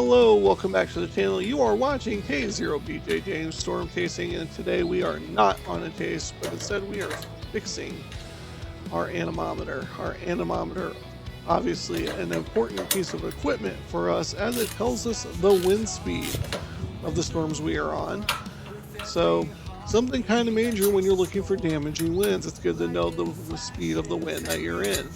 Hello, welcome back to the channel. You are watching K0BJ James Storm Casing, and today we are not on a case, but instead we are fixing our anemometer. Our anemometer, obviously an important piece of equipment for us as it tells us the wind speed of the storms we are on. So something kind of major when you're looking for damaging winds. It's good to know the speed of the wind that you're in.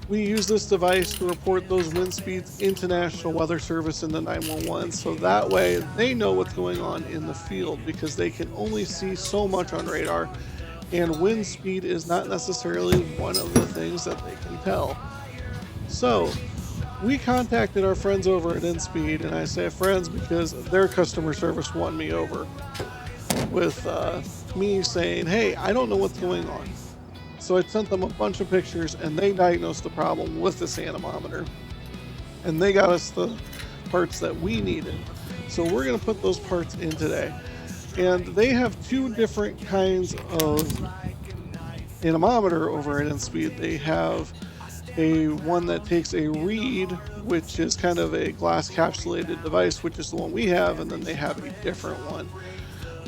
We use this device to report those wind speeds into National Weather Service and the 911, so that way they know what's going on in the field, because they can only see so much on radar, and wind speed is not necessarily one of the things that they can tell. So we contacted our friends over at Inspeed, and I say friends because their customer service won me over with me saying, hey, I don't know what's going on. So I sent them a bunch of pictures, and they diagnosed the problem with this anemometer, and they got us the parts that we needed. So we're going to put those parts in today, and they have two different kinds of anemometer over at Inspeed. They have one that takes a read, which is kind of a glass capsulated device, which is the one we have, and then they have a different one.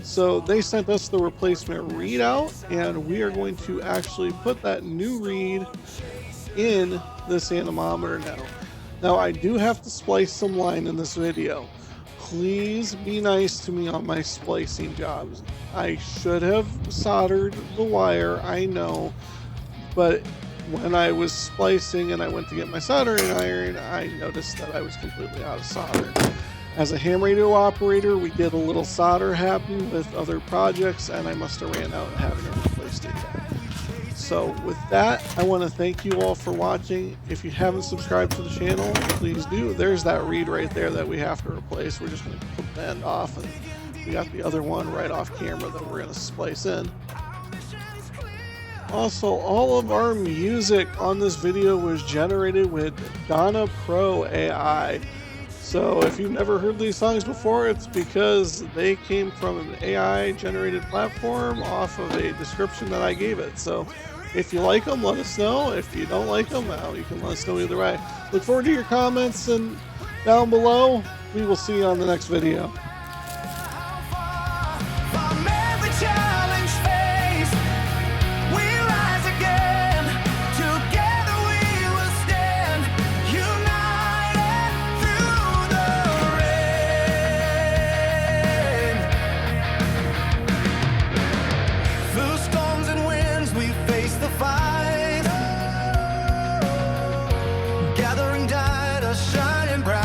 So they sent us the replacement readout, and we are going to actually put that new read in this anemometer now. Now I do have to splice some line in this video. Please be nice to me on my splicing jobs. I should have soldered the wire, I know, but when I was splicing and I went to get my soldering iron, I noticed that I was completely out of solder. As a ham radio operator, we get a little solder happen with other projects, and I must have ran out and having it replaced again. So with that, I want to thank you all for watching. If you haven't subscribed to the channel, please do. There's that read right there that we have to replace. We're just going to put the end off, and we got the other one right off camera that we're going to splice in. Also, all of our music on this video was generated with Donna Pro AI. So if you've never heard these songs before, it's because they came from an AI generated platform off of a description that I gave it. So if you like them, let us know. If you don't like them, well, you can let us know either way. Look forward to your comments and down below. We will see you on the next video. Gathering data, shining bright.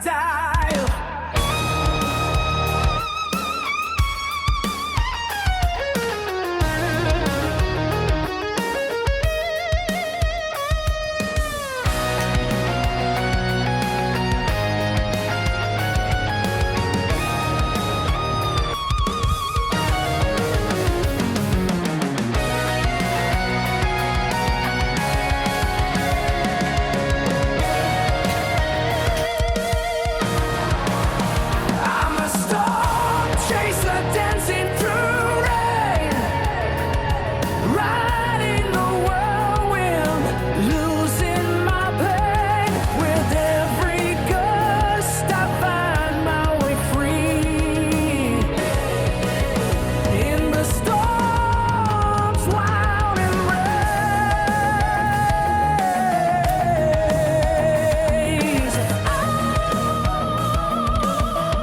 dial. I'm a storm chaser dancing through rain, riding the whirlwind, losing my pain. With every gust, I find my way free. In the storm's wild embrace,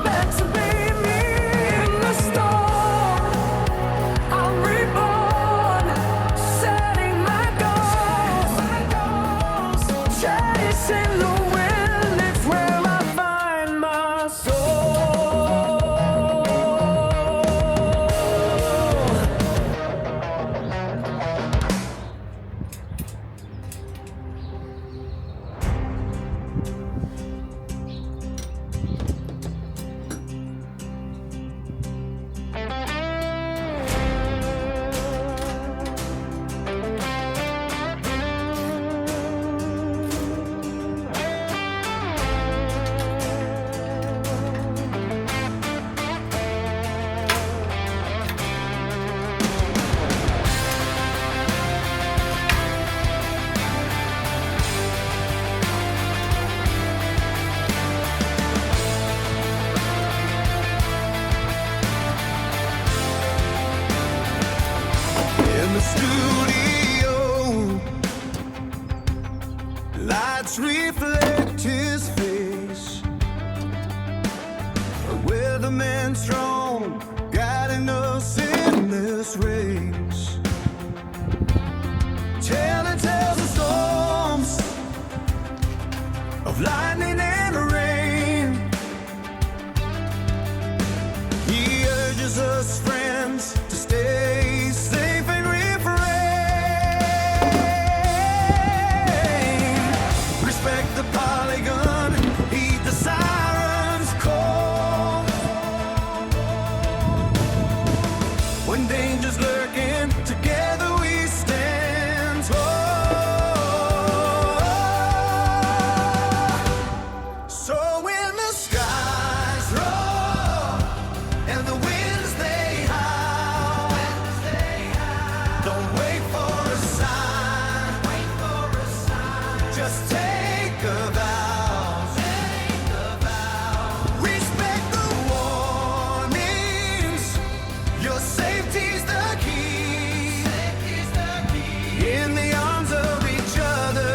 meant to be me. In the storm, I'm reborn, setting my goals, chasing the wind. It's where I find my soul. In the studio, lights reflect his face. A weatherman strong, guiding us in this race. Telling tales of storms, of lightning and rain. He urges us, friends, to stay safe and refrain. Respect the polygon, heed the siren's call. When danger's lurking, together we stand tall. So when the skies roar and the winds they howl, don't wait for a sign. Just take a vow. Respect the warnings. Your safety's the key. In the arms of each other,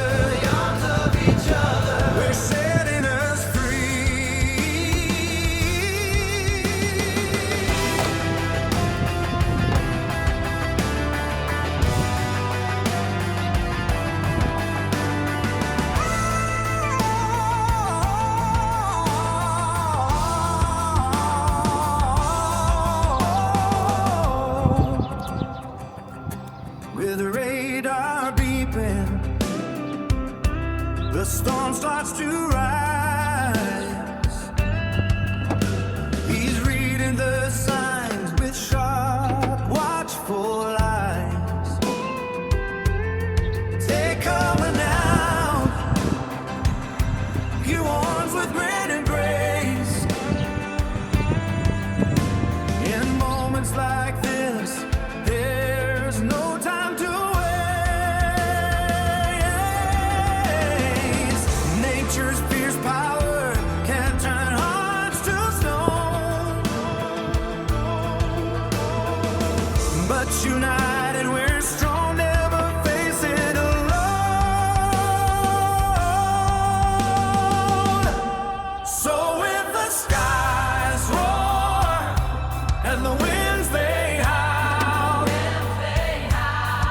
we're setting us free. With the radar beeping, the storm starts to rise. He's reading the signs with sharp, watchful eyes. Take cover now. He warns with grin and grace. In moments like this, there's no time to waste. Nature's fierce power can turn hearts to stone. But united we're strong, never face it alone. So if the skies roar and the winds they howl,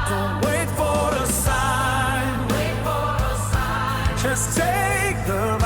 don't wait for a sign. Just take the